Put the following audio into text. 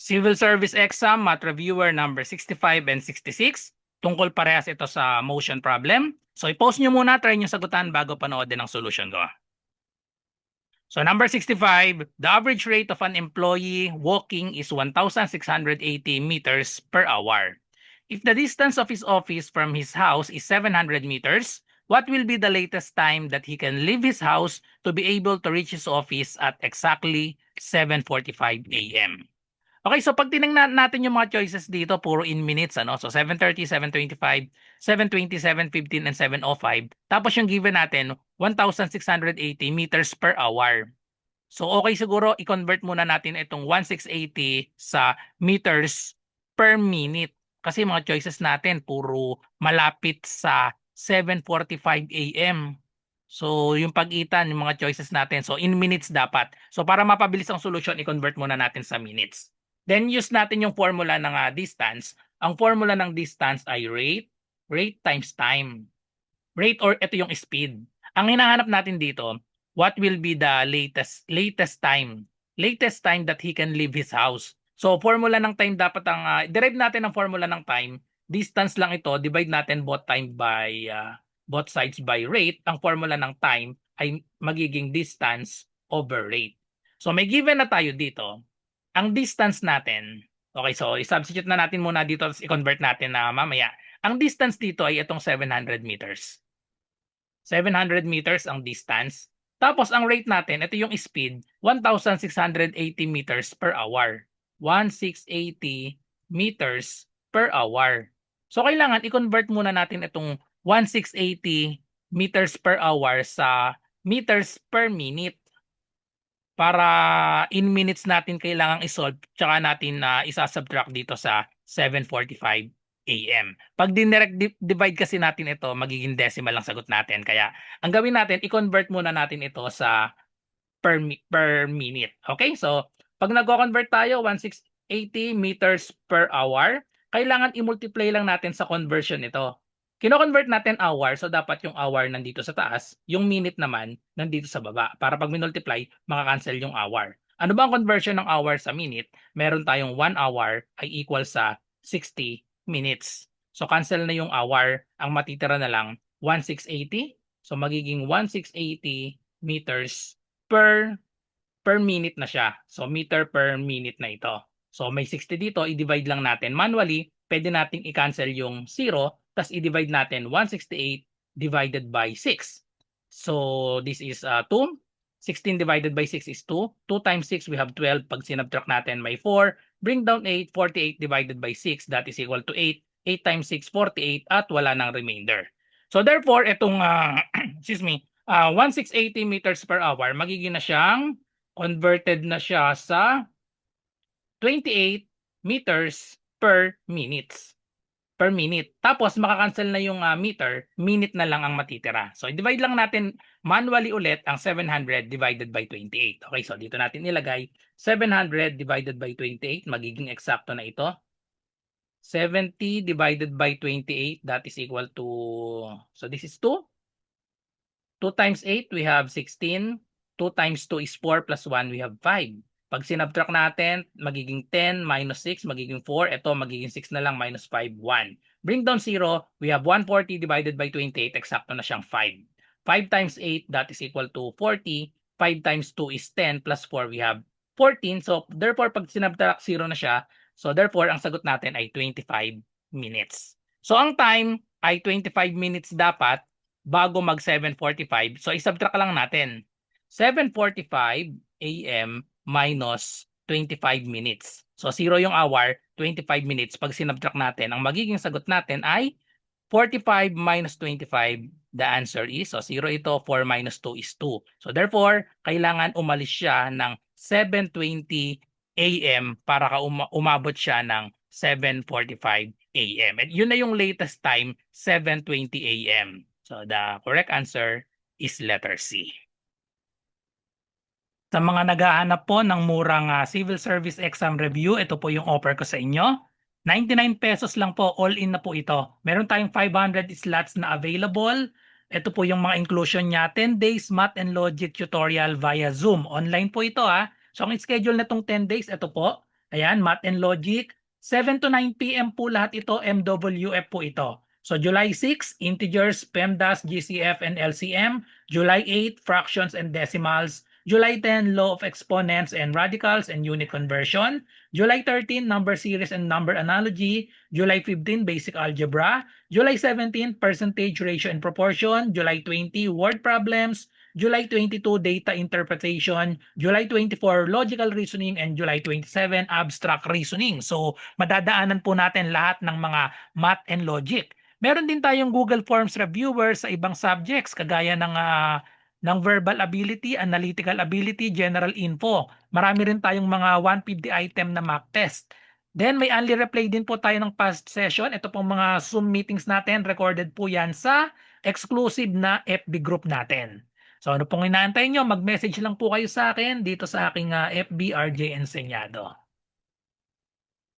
Civil Service Exam, Math Reviewer number 65 and 66. Tungkol parehas ito sa motion problem. So i-post nyo muna, try nyo sagutan bago panoodin ang solution ko. So number 65, the average rate of an employee walking is 1,680 meters per hour. If the distance of his office from his house is 700 meters, what will be the latest time that he can leave his house to be able to reach his office at exactly 7:45 a.m.? Okay, so pag tinignan natin yung mga choices dito, puro in minutes, ano? So 7:30, 7:25, 7:20, 7:15, and 7:05. Tapos yung given natin, 1,680 meters per hour. So okay siguro i-convert muna natin itong 1,680 sa meters per minute. Kasi mga choices natin, puro malapit sa 7:45 a.m. So yung pagitan, yung mga choices natin. So in minutes dapat. So para mapabilis ang solution, i-convert muna natin sa minutes. Then use natin yung formula ng distance. Ang formula ng distance ay rate times time. Rate or ito yung speed. Ang hinahanap natin dito, what will be the latest time? Latest time that he can leave his house. So formula ng time dapat ang derive natin ang formula ng time. Distance lang ito, divide natin both both sides by rate. Ang formula ng time ay magiging distance over rate. So may given na tayo dito. Ang distance natin, okay, so i-substitute na natin muna dito tapos i-convert natin na mamaya. Ang distance dito ay itong 700 meters. 700 meters ang distance. Tapos ang rate natin, ito yung speed, 1,680 meters per hour. 1,680 meters per hour. So kailangan i-convert muna natin itong 1,680 meters per hour sa meters per minute. Para in minutes natin kailangang isolve, tsaka natin isa-subtract dito sa 7:45 a.m. Pag dinirect divide kasi natin ito, magiging decimal lang sagot natin. Kaya ang gawin natin, i-convert muna natin ito sa per minute. Okay? So, pag nagko-convert tayo, 1,680 meters per hour, kailangan i-multiply lang natin sa conversion nito. Kino-convert natin hour, so dapat yung hour nandito sa taas, yung minute naman nandito sa baba. Para pag minultiply, makakancel yung hour. Ano ba ang conversion ng hour sa minute? Meron tayong 1 hour ay equal sa 60 minutes. So cancel na yung hour, ang matitira na lang 1,680. So magiging 1,680 meters per minute na siya. So meter per minute na ito. So may 60 dito, i-divide lang natin manually. Pwede nating i-cancel yung 0, tapos i-divide natin 168 divided by 6. So this is 2. 16 divided by 6 is 2. 2 times 6, we have 12. Pag sinabtract natin, may 4. Bring down 8. 48 divided by 6, that is equal to 8. 8 times 6, 48, at wala nang remainder. So therefore, itong, excuse me, 1,680 meters per hour, magiging na siyang converted na siya sa 28 meters per minutes. Per minute. Tapos makakancel na yung meter, minute na lang ang matitira. So i-divide lang natin manually ulit ang 700 divided by 28. Okay, so dito natin ilagay 700 divided by 28, magiging eksakto na ito. 70 divided by 28, that is equal to, so this is 2. 2 times 8, we have 16. 2 times 2 is 4 plus 1, we have 5. Pag sinabtract natin, magiging 10 minus 6, magiging 4. Ito, magiging 6 na lang, minus 5, 1. Bring down 0, we have 140 divided by 28, eksakto na siyang 5. 5 times 8, that is equal to 40. 5 times 2 is 10 plus 4, we have 14. So, therefore, pag sinabtract 0 na siya, so therefore, ang sagot natin ay 25 minutes. So, ang time ay 25 minutes dapat bago mag 7:45. So i-subtract lang natin. 7:45 a.m. minus 25 minutes. So 0 yung hour, 25 minutes. Pag sinubtract natin, ang magiging sagot natin ay 45 minus 25. The answer is, so 0 ito, 4 minus 2 is 2. So therefore, kailangan umalis siya ng 7:20 a.m. para umabot siya ng 7:45 a.m. And yun na yung latest time, 7:20 a.m. So the correct answer is letter C. Sa mga naghahanap po ng murang civil service exam review, ito po yung offer ko sa inyo. 99 pesos lang po, all in na po ito. Meron tayong 500 slots na available. Ito po yung mga inclusion niya, 10 days math and logic tutorial via Zoom. Online po ito ha. So ang schedule na itong 10 days, ito po. Ayan, Math and Logic. 7 to 9 p.m. po lahat ito, MWF po ito. So July 6, integers, PEMDAS, GCF, and LCM. July 8, fractions and decimals. July 10, law of exponents and radicals and unit conversion. July 13, number series and number analogy. July 15, basic algebra. July 17, percentage, ratio, and proportion. July 20, word problems. July 22, data interpretation. July 24, logical reasoning. And July 27, abstract reasoning. So, madadaanan po natin lahat ng mga math and logic. Meron din tayong Google Forms reviewer sa ibang subjects kagaya ng verbal ability, analytical ability, general info. Marami rin tayong mga 150 item na mock test. Then may only replay din po tayo ng past session. Ito pong mga Zoom meetings natin, recorded po yan sa exclusive na FB group natin. So ano pong inaantay nyo, mag-message lang po kayo sa akin dito sa aking FB RJ Enseñado.